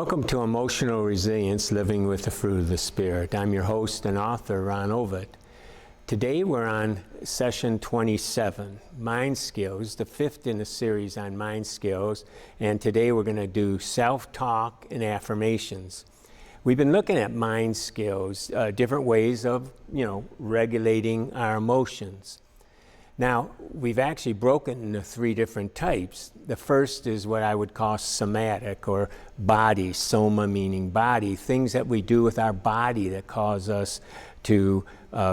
Welcome to Emotional Resilience, Living with the Fruit of the Spirit. I'm your host and author, Ron Ovitt. Today we're on session 27, Mind Skills, the fifth in a series on mind skills, and today we're going to do self-talk and affirmations. We've been looking at mind skills, different ways of, regulating our emotions. Now, we've actually broken into three different types. The first is what I would call somatic or body, soma meaning body, things that we do with our body that cause us to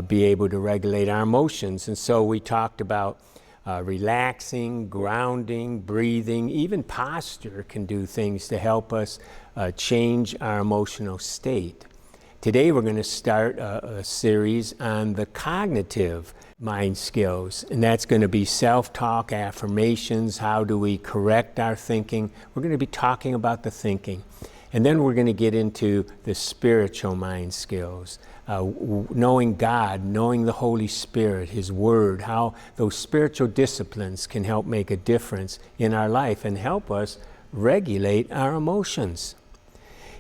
be able to regulate our emotions. And so we talked about relaxing, grounding, breathing, even posture can do things to help us change our emotional state. Today we're going to start a series on the cognitive mind skills, and that's going to be self-talk, affirmations, how do we correct our thinking. We're going to be talking about the thinking. And then we're going to get into the spiritual mind skills, knowing God, knowing the Holy Spirit, His Word, how those spiritual disciplines can help make a difference in our life and help us regulate our emotions.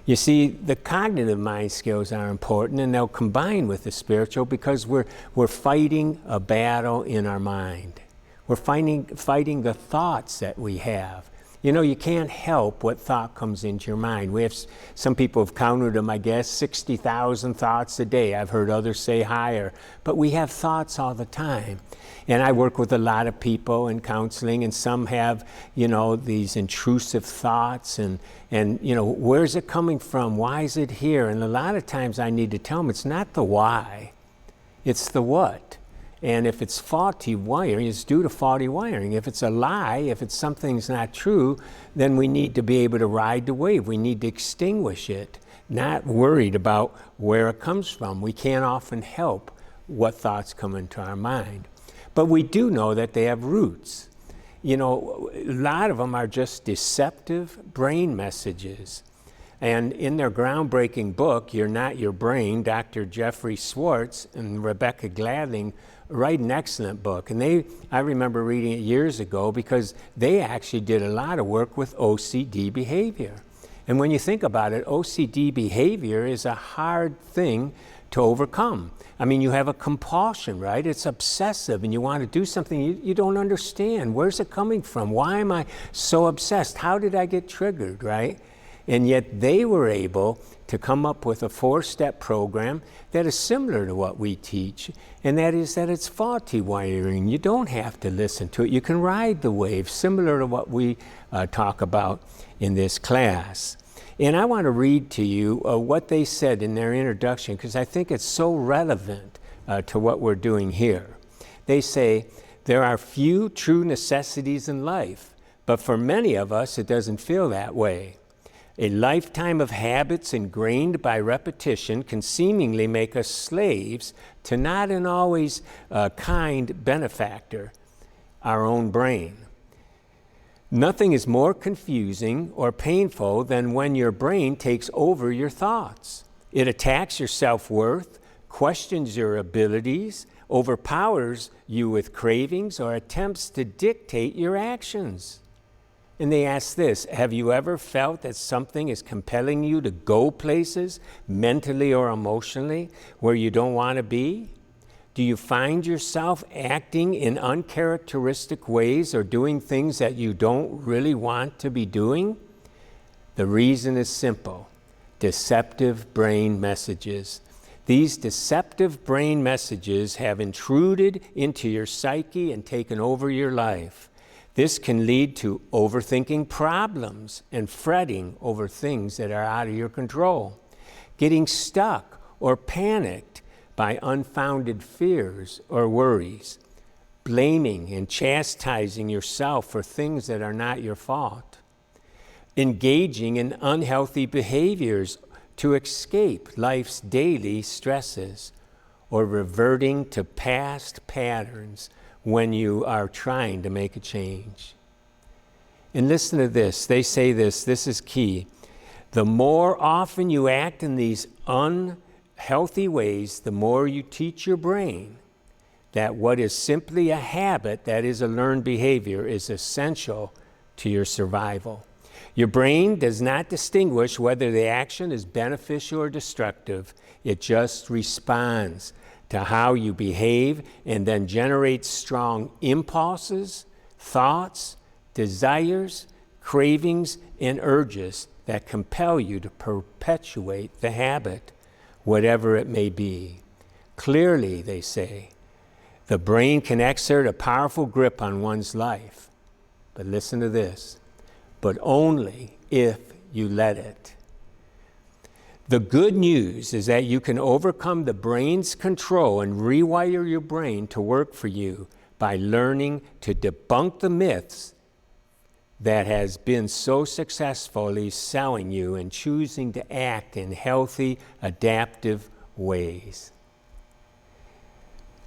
You see, the cognitive mind skills are important, and they'll combine with the spiritual because we're fighting a battle in our mind. We're fighting the thoughts that we have. You can't help what thought comes into your mind. We have, some people have counted them, 60,000 thoughts a day. I've heard others say higher, but we have thoughts all the time. And I work with a lot of people in counseling, and some have, these intrusive thoughts and where's it coming from? Why is it here? And a lot of times I need to tell them it's not the why, it's the what. And if it's faulty wiring, it's due to faulty wiring. If it's a lie, if it's something's not true, then we need to be able to ride the wave. We need to extinguish it, not worried about where it comes from. We can't often help what thoughts come into our mind. But we do know that they have roots. A lot of them are just deceptive brain messages. And in their groundbreaking book, You're Not Your Brain, Dr. Jeffrey Schwartz and Rebecca Gladling write an excellent book. And I remember reading it years ago because they actually did a lot of work with OCD behavior. And when you think about it, OCD behavior is a hard thing to overcome. You have a compulsion, right? It's obsessive, and you want to do something you don't understand. Where's it coming from? Why am I so obsessed? How did I get triggered, right? And yet they were able to come up with a 4-step program that is similar to what we teach, and that is that it's faulty wiring. You don't have to listen to it. You can ride the wave, similar to what we talk about in this class. And I want to read to you what they said in their introduction, because I think it's so relevant to what we're doing here. They say, there are few true necessities in life, but for many of us, it doesn't feel that way. A lifetime of habits ingrained by repetition can seemingly make us slaves to not an always kind benefactor, our own brain. Nothing is more confusing or painful than when your brain takes over your thoughts. It attacks your self-worth, questions your abilities, overpowers you with cravings, or attempts to dictate your actions. And they ask this, have you ever felt that something is compelling you to go places, mentally or emotionally, where you don't want to be? Do you find yourself acting in uncharacteristic ways or doing things that you don't really want to be doing? The reason is simple: deceptive brain messages. These deceptive brain messages have intruded into your psyche and taken over your life. This can lead to overthinking problems and fretting over things that are out of your control, getting stuck or panicked by unfounded fears or worries, blaming and chastising yourself for things that are not your fault, engaging in unhealthy behaviors to escape life's daily stresses, or reverting to past patterns when you are trying to make a change. And listen to this, they say this is key. The more often you act in these unhealthy ways, the more you teach your brain that what is simply a habit, that is a learned behavior, is essential to your survival. Your brain does not distinguish whether the action is beneficial or destructive. It just responds to how you behave and then generates strong impulses, thoughts, desires, cravings, and urges that compel you to perpetuate the habit, whatever it may be. Clearly, they say, the brain can exert a powerful grip on one's life. But listen to this, but only if you let it. The good news is that you can overcome the brain's control and rewire your brain to work for you by learning to debunk the myths that has been so successfully selling you and choosing to act in healthy, adaptive ways.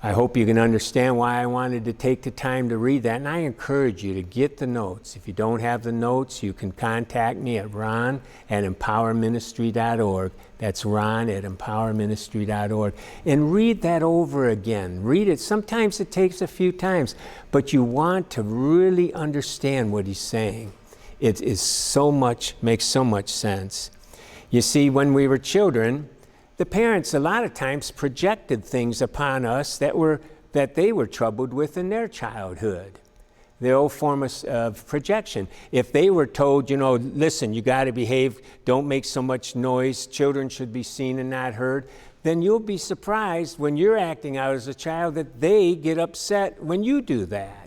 I hope you can understand why I wanted to take the time to read that, and I encourage you to get the notes. If you don't have the notes, you can contact me at ron@empowerministry.org. That's ron@empowerministry.org. And read that over again. Read it. Sometimes it takes a few times, but you want to really understand what he's saying. It is makes so much sense. You see, when we were children, the parents a lot of times projected things upon us that they were troubled with in their childhood. The old form of projection. If they were told, listen, you got to behave, don't make so much noise, children should be seen and not heard, then you'll be surprised when you're acting out as a child that they get upset when you do that.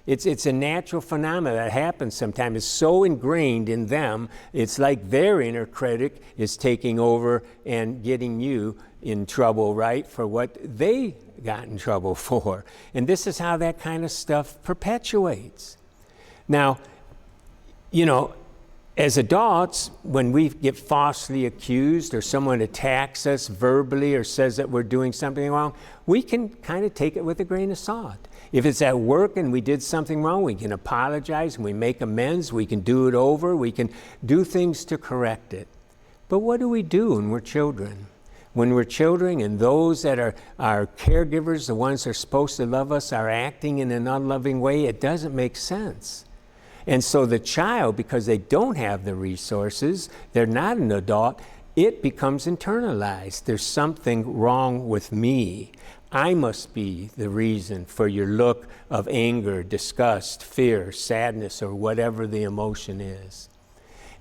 It's a natural phenomenon that happens sometimes. It's so ingrained in them, it's like their inner critic is taking over and getting you in trouble, right, for what they got in trouble for. And this is how that kind of stuff perpetuates. Now, as adults, when we get falsely accused or someone attacks us verbally or says that we're doing something wrong, we can kind of take it with a grain of salt. If it's at work and we did something wrong, we can apologize and we make amends, we can do it over, we can do things to correct it. But what do we do when we're children? When we're children and those that are our caregivers, the ones that are supposed to love us, are acting in an unloving way, it doesn't make sense. And so the child, because they don't have the resources, they're not an adult, it becomes internalized. There's something wrong with me. I must be the reason for your look of anger, disgust, fear, sadness, or whatever the emotion is.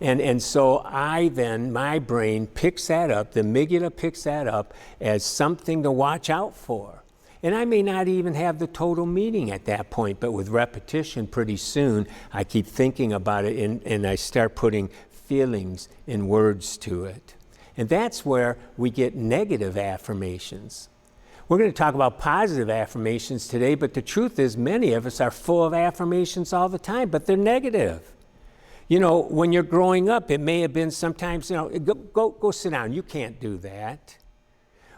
And so my brain picks that up, the amygdala picks that up as something to watch out for. And I may not even have the total meaning at that point, but with repetition, pretty soon, I keep thinking about it and I start putting feelings and words to it. And that's where we get negative affirmations. We're going to talk about positive affirmations today, but the truth is many of us are full of affirmations all the time, but they're negative. When you're growing up, it may have been sometimes, go sit down, you can't do that.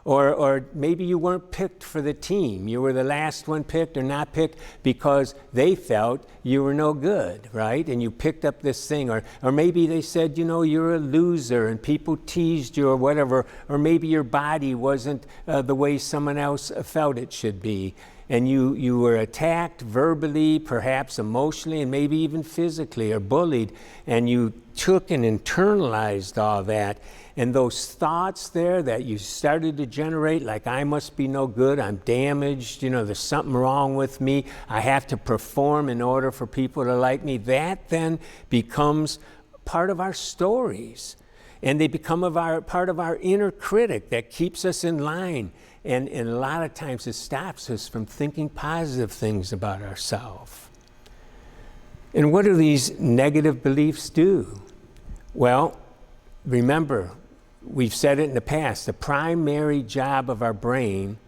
Or maybe you weren't picked for the team. You were the last one picked or not picked because they felt you were no good, right? And you picked up this thing. Or maybe they said, you're a loser and people teased you or whatever. Or maybe your body wasn't the way someone else felt it should be. And you were attacked verbally, perhaps emotionally, and maybe even physically, or bullied. And you took and internalized all that. And those thoughts there that you started to generate, like I must be no good, I'm damaged, there's something wrong with me, I have to perform in order for people to like me, that then becomes part of our stories. And they become part of our inner critic that keeps us in line. And a lot of times it stops us from thinking positive things about ourselves. And what do these negative beliefs do? Well, remember, we've said it in the past, the primary job of our brain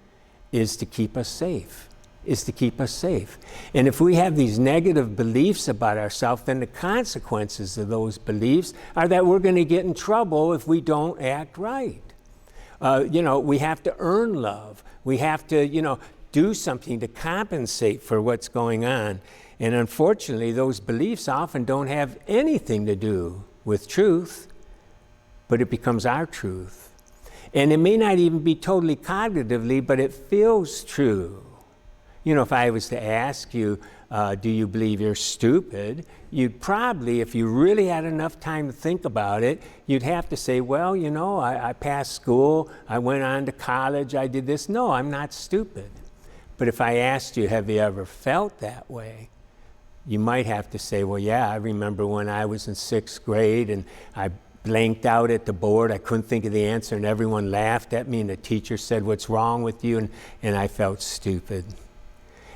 is to keep us safe, And if we have these negative beliefs about ourselves, then the consequences of those beliefs are that we're going to get in trouble if we don't act right. We have to earn love. We have to, do something to compensate for what's going on. And unfortunately, those beliefs often don't have anything to do with truth, but it becomes our truth. And it may not even be totally cognitively, but it feels true. If I was to ask you, do you believe you're stupid? You'd probably, if you really had enough time to think about it, you'd have to say, well, you know, I passed school, I went on to college, I did this. No, I'm not stupid. But if I asked you, have you ever felt that way? You might have to say, well, yeah, I remember when I was in 6th grade and I blanked out at the board. I couldn't think of the answer and everyone laughed at me and the teacher said, what's wrong with you? And I felt stupid.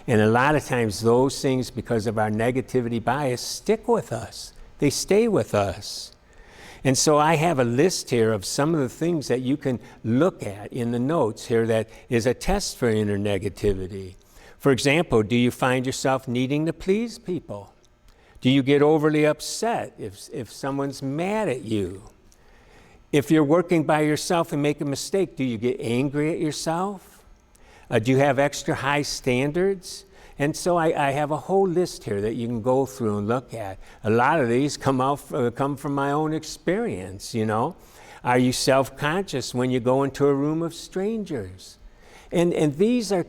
And a lot of times those things, because of our negativity bias, stick with us. They stay with us. And so I have a list here of some of the things that you can look at in the notes here that is a test for inner negativity. For example, do you find yourself needing to please people? Do you get overly upset if someone's mad at you? If you're working by yourself and make a mistake, do you get angry at yourself? Do you have extra high standards? And so I have a whole list here that you can go through and look at. A lot of these come from my own experience, you know. Are you self-conscious when you go into a room of strangers? And these are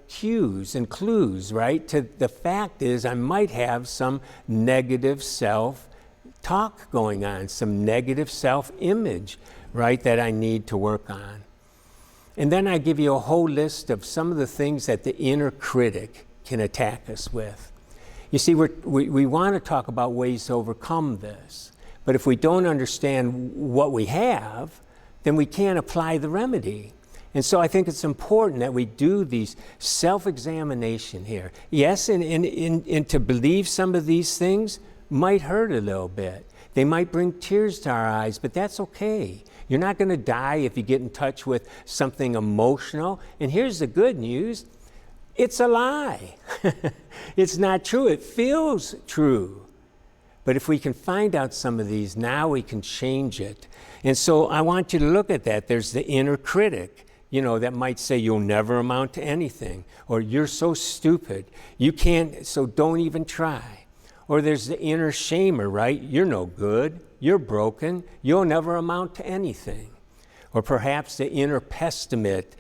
cues and clues, right? To the fact is I might have some negative self-talk going on, some negative self-image, right, that I need to work on. And then I give you a whole list of some of the things that the inner critic can attack us with. You see, we want to talk about ways to overcome this, but if we don't understand what we have, then we can't apply the remedy. And so I think it's important that we do these self-examination here. Yes, and to believe some of these things might hurt a little bit. They might bring tears to our eyes, but that's okay. You're not going to die if you get in touch with something emotional. And here's the good news. It's a lie. It's not true. It feels true. But if we can find out some of these, now we can change it. And so I want you to look at that. There's the inner critic, you know, that might say you'll never amount to anything, or you're so stupid, you can't, so don't even try. Or there's the inner shamer, right? You're no good, you're broken, you'll never amount to anything. Or perhaps the inner pessimist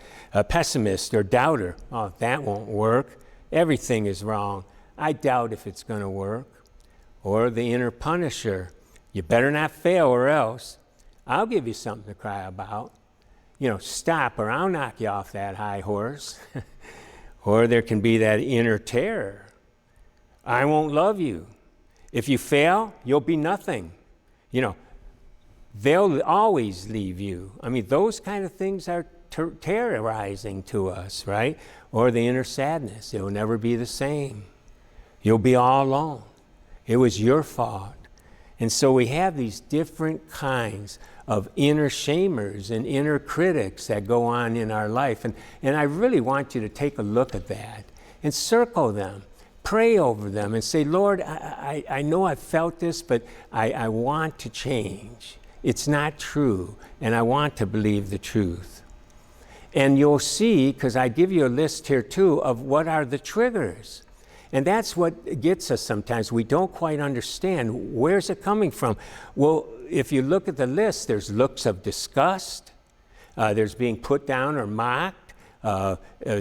or doubter. Oh, that won't work. Everything is wrong. I doubt if it's going to work. Or the inner punisher. You better not fail or else. I'll give you something to cry about. You know, stop or I'll knock you off that high horse. Or there can be that inner terror. I won't love you. If you fail, you'll be nothing. You know, they'll always leave you. I mean, those kind of things are terrorizing to us, right? Or the inner sadness. It will never be the same. You'll be all alone. It was your fault. And so we have these different kinds of inner shamers and inner critics that go on in our life. And I really want you to take a look at that and circle them. Pray over them and say, Lord, I know I've felt this, but I want to change. It's not true, and I want to believe the truth. And you'll see, because I give you a list here too, of what are the triggers. And that's what gets us sometimes. We don't quite understand, where's it coming from? Well, if you look at the list, there's looks of disgust, there's being put down or mocked,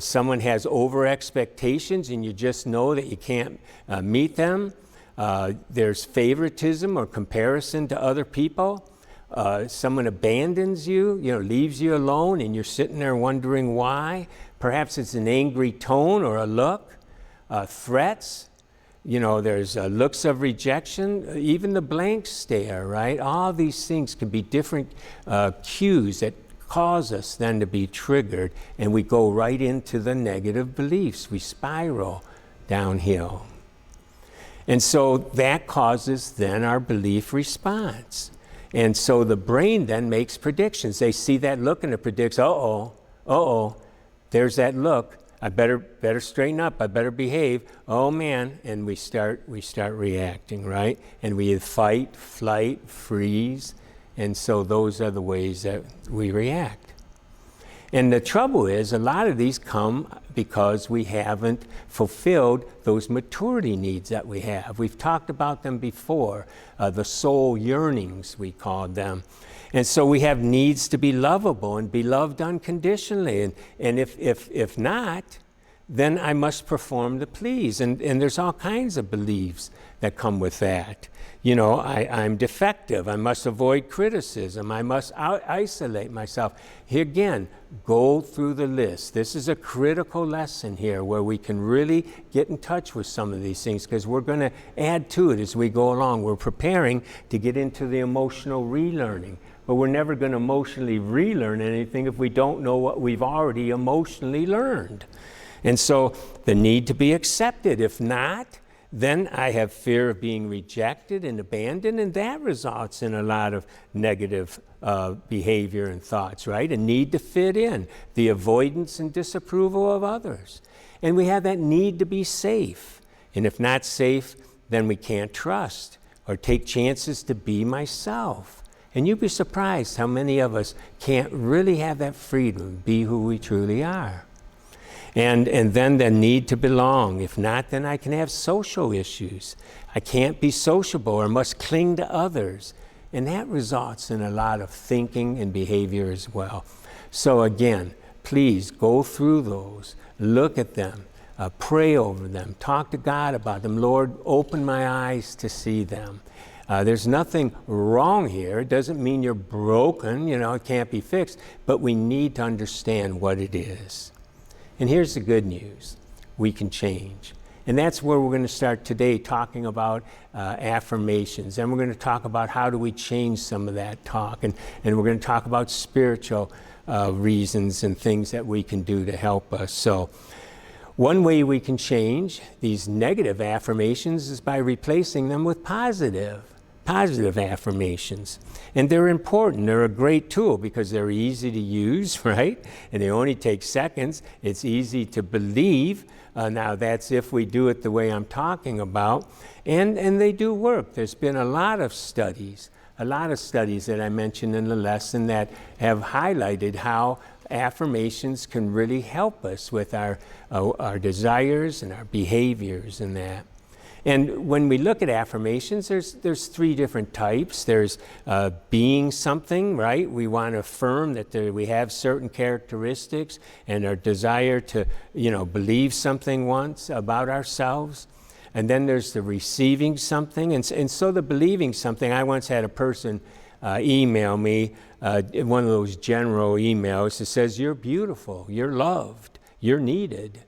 someone has over expectations and you just know that you can't meet them. There's favoritism or comparison to other people. Someone abandons you, leaves you alone and you're sitting there wondering why. Perhaps it's an angry tone or a look. Threats, there's looks of rejection, even the blank stare, right? All these things can be different cues that cause us then to be triggered, and we go right into the negative beliefs. We spiral downhill. And so that causes then our belief response. And so the brain then makes predictions. They see that look and it predicts, there's that look. I better straighten up. I better behave. Oh man, and we start reacting, right? And we fight, flight, freeze, and so those are the ways that we react. And the trouble is, a lot of these come because we haven't fulfilled those maturity needs that we have. We've talked about them before, the soul yearnings, we called them. And so we have needs to be lovable and be loved unconditionally. And if not, then I must perform to please. And there's all kinds of beliefs that come with that. You know, I'm defective. I must avoid criticism. I must isolate myself. Here again, go through the list. This is a critical lesson here where we can really get in touch with some of these things, because we're going to add to it as we go along. We're preparing to get into the emotional relearning. But we're never going to emotionally relearn anything if we don't know what we've already emotionally learned. And so the need to be accepted. If not, then I have fear of being rejected and abandoned, and that results in a lot of negative behavior and thoughts, right? A need to fit in, the avoidance and disapproval of others. And we have that need to be safe. And if not safe, then we can't trust or take chances to be myself. And you'd be surprised how many of us can't really have that freedom, be who we truly are. And then the need to belong. If not, then I can have social issues. I can't be sociable or must cling to others. And that results in a lot of thinking and behavior as well. So again, please go through those, look at them, pray over them, talk to God about them. Lord, open my eyes to see them. There's nothing wrong here. It doesn't mean you're broken, you know, it can't be fixed, but we need to understand what it is. And here's the good news. We can change. And that's where we're going to start today, talking about affirmations. And we're going to talk about how do we change some of that talk. And we're going to talk about spiritual reasons and things that we can do to help us. So one way we can change these negative affirmations is by replacing them with positive affirmations. And they're important. They're a great tool because they're easy to use, right? And they only take seconds. It's easy to believe. Now that's if we do it the way I'm talking about. And they do work. There's been a lot of studies that I mentioned in the lesson that have highlighted how affirmations can really help us with our desires and our behaviors and that. And when we look at affirmations, there's three different types. There's being something, right? We want to affirm that we have certain characteristics and our desire to, believe something once about ourselves. And then there's the receiving something. And so the believing something, I once had a person email me one of those general emails that says, you're beautiful, you're loved, you're needed.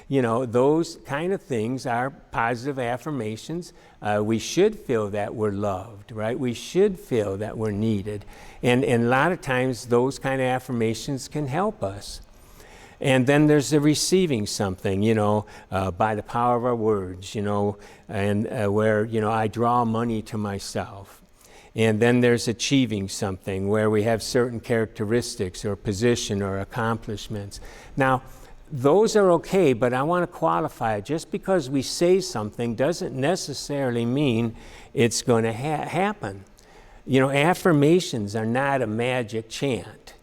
Those kind of things are positive affirmations. We should feel that we're loved, right? We should feel that we're needed. And a lot of times those kind of affirmations can help us. And then there's the receiving something, by the power of our words, and where, I draw money to myself. And then there's achieving something where we have certain characteristics or position or accomplishments. Now, those are okay, but I want to qualify it. Just because we say something doesn't necessarily mean it's going to happen. Affirmations are not a magic chant.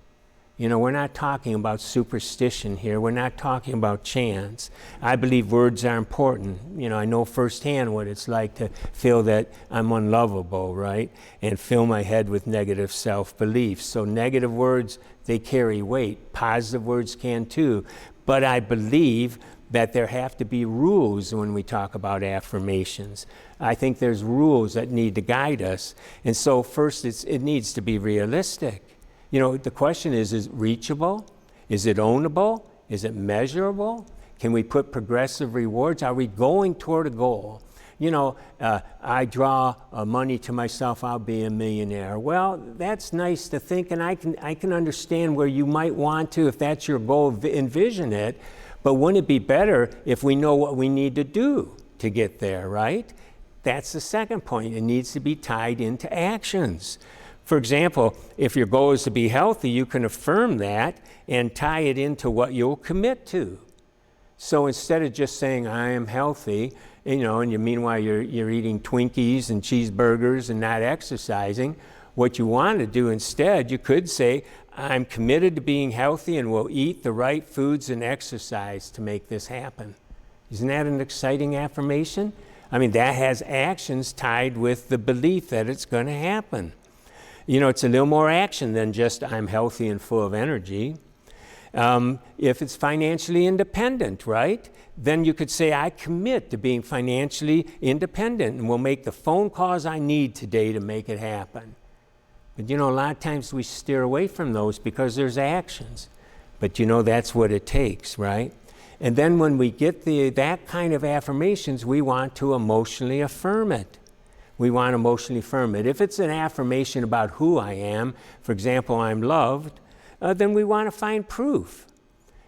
We're not talking about superstition here. We're not talking about chants. I believe words are important. I know firsthand what it's like to feel that I'm unlovable, right? And fill my head with negative self-beliefs. So negative words, they carry weight. Positive words can too. But I believe that there have to be rules when we talk about affirmations. I think there's rules that need to guide us. And so first, it needs to be realistic. The question is it reachable? Is it ownable? Is it measurable? Can we put progressive rewards? Are we going toward a goal? I draw money to myself, I'll be a millionaire. Well, that's nice to think, and I can understand where you might want to, if that's your goal, envision it. But wouldn't it be better if we know what we need to do to get there, right? That's the second point. It needs to be tied into actions. For example, if your goal is to be healthy, you can affirm that and tie it into what you'll commit to. So instead of just saying, I am healthy, and meanwhile you're eating Twinkies and cheeseburgers and not exercising, what you want to do instead, you could say, I'm committed to being healthy and will eat the right foods and exercise to make this happen. Isn't that an exciting affirmation? That has actions tied with the belief that it's going to happen. It's a little more action than just I'm healthy and full of energy. If it's financially independent, right? Then you could say, I commit to being financially independent and will make the phone calls I need today to make it happen. But a lot of times we steer away from those because there's actions. But that's what it takes, right? And then when we get that kind of affirmations, we want to emotionally affirm it. We want to emotionally affirm it. If it's an affirmation about who I am, for example, I'm loved, then we want to find proof.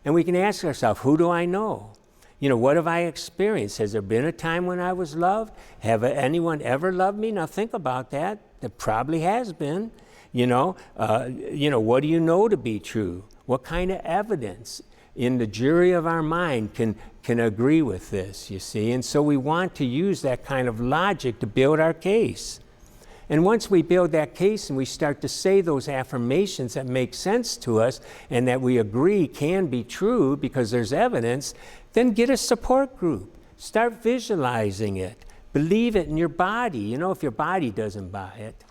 And we can ask ourselves, who do I know? What have I experienced? Has there been a time when I was loved? Have anyone ever loved me? Now think about that. There probably has been. What do you know to be true? What kind of evidence in the jury of our mind can agree with this, you see? And so we want to use that kind of logic to build our case. And once we build that case and we start to say those affirmations that make sense to us and that we agree can be true because there's evidence, then get a support group. Start visualizing it. Believe it in your body. If your body doesn't buy it,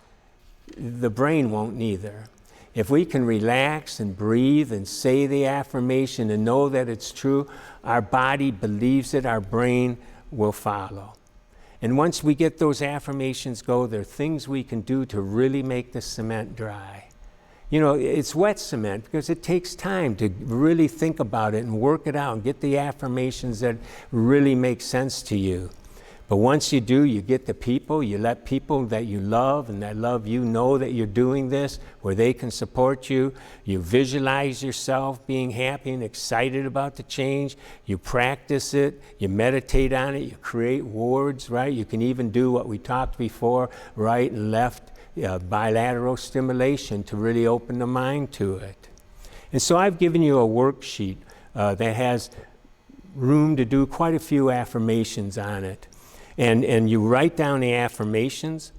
the brain won't neither. If we can relax and breathe and say the affirmation and know that it's true, our body believes it, our brain will follow. And once we get those affirmations go, there are things we can do to really make the cement dry. It's wet cement because it takes time to really think about it and work it out and get the affirmations that really make sense to you. But once you do, you get the people, you let people that you love and that love you know that you're doing this, where they can support you. You visualize yourself being happy and excited about the change. You practice it, you meditate on it, you create words, right? You can even do what we talked before, right and left, bilateral stimulation to really open the mind to it. And so I've given you a worksheet that has room to do quite a few affirmations on it. And you write down the affirmations,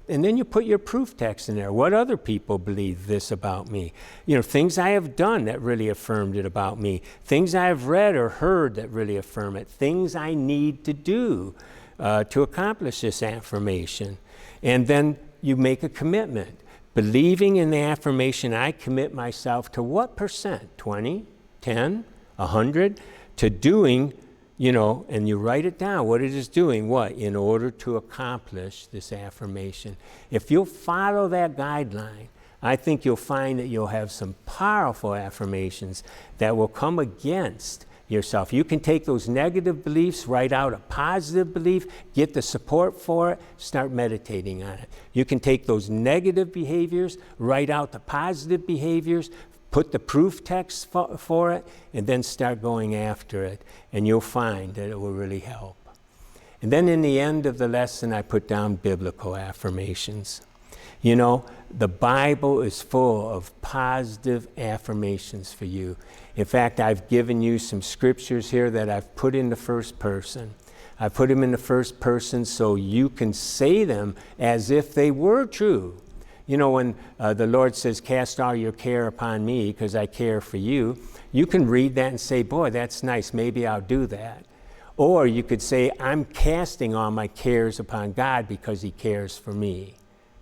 and then you put your proof text in there. What other people believe this about me? Things I have done that really affirmed it about me. Things I have read or heard that really affirm it. Things I need to do to accomplish this affirmation. And then you make a commitment. Believing in the affirmation, I commit myself to what percent? 20, 10, 100? To doing and you write it down, what it is doing, in order to accomplish this affirmation. If you'll follow that guideline, I think you'll find that you'll have some powerful affirmations that will come against yourself. You can take those negative beliefs, write out a positive belief, get the support for it, start meditating on it. You can take those negative behaviors, write out the positive behaviors, put the proof text for it, and then start going after it. And you'll find that it will really help. And then in the end of the lesson, I put down biblical affirmations. The Bible is full of positive affirmations for you. In fact, I've given you some scriptures here that I've put in the first person. I put them in the first person so you can say them as if they were true. When the Lord says, cast all your care upon me because I care for you, you can read that and say, boy, that's nice, maybe I'll do that. Or you could say, I'm casting all my cares upon God because he cares for me.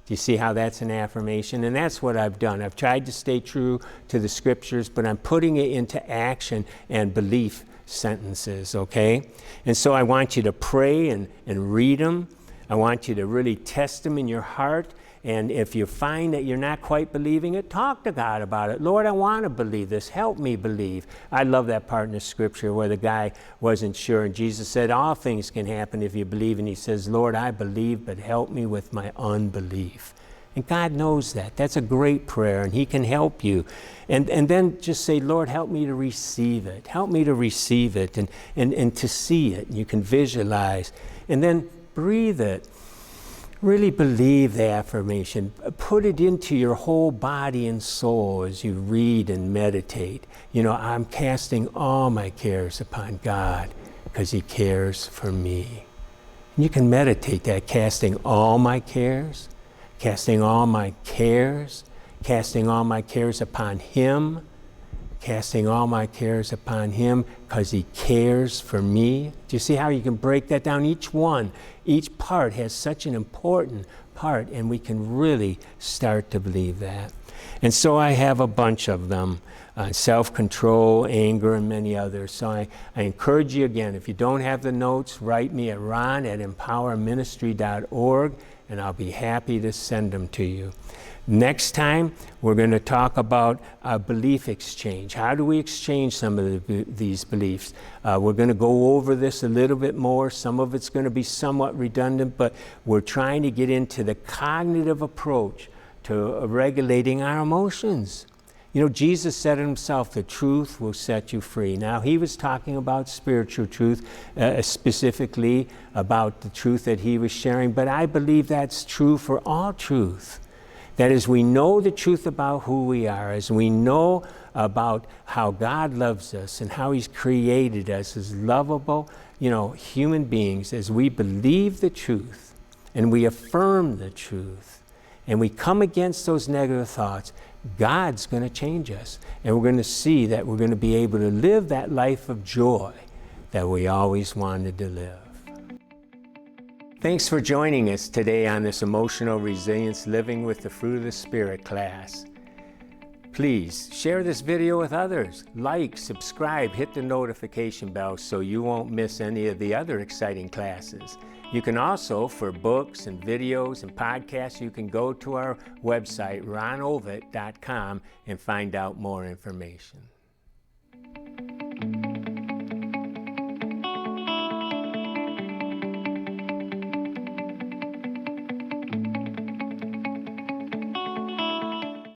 Do you see how that's an affirmation? And that's what I've done. I've tried to stay true to the scriptures, but I'm putting it into action and belief sentences, okay? And so I want you to pray and read them. I want you to really test them in your heart. And if you find that you're not quite believing it, talk to God about it. Lord, I want to believe this. Help me believe. I love that part in the scripture where the guy wasn't sure. And Jesus said, all things can happen if you believe. And he says, Lord, I believe, but help me with my unbelief. And God knows that. That's a great prayer, and he can help you. And then just say, Lord, help me to receive it. Help me to receive it and to see it. And you can visualize. And then breathe it. Really believe the affirmation. Put it into your whole body and soul as you read and meditate. I'm casting all my cares upon God because he cares for me. And you can meditate that, casting all my cares, casting all my cares, casting all my cares upon him, casting all my cares upon him because he cares for me. Do you see how you can break that down? Each part has such an important part, and we can really start to believe that. And so I have a bunch of them, self-control, anger, and many others. So I encourage you again, if you don't have the notes, write me at ron@empowerministry.org, and I'll be happy to send them to you. Next time, we're going to talk about belief exchange. How do we exchange some of these beliefs? We're going to go over this a little bit more. Some of it's going to be somewhat redundant, but we're trying to get into the cognitive approach to regulating our emotions. You know, Jesus said himself, the truth will set you free. Now, he was talking about spiritual truth, specifically about the truth that he was sharing, but I believe that's true for all truth. That as we know the truth about who we are, as we know about how God loves us and how he's created us as lovable, human beings, as we believe the truth and we affirm the truth and we come against those negative thoughts, God's going to change us. And we're going to see that we're going to be able to live that life of joy that we always wanted to live. Thanks for joining us today on this Emotional Resilience Living with the Fruit of the Spirit class. Please share this video with others. Like, subscribe, hit the notification bell so you won't miss any of the other exciting classes. You can also, for books and videos and podcasts, you can go to our website, ronovitt.com, and find out more information.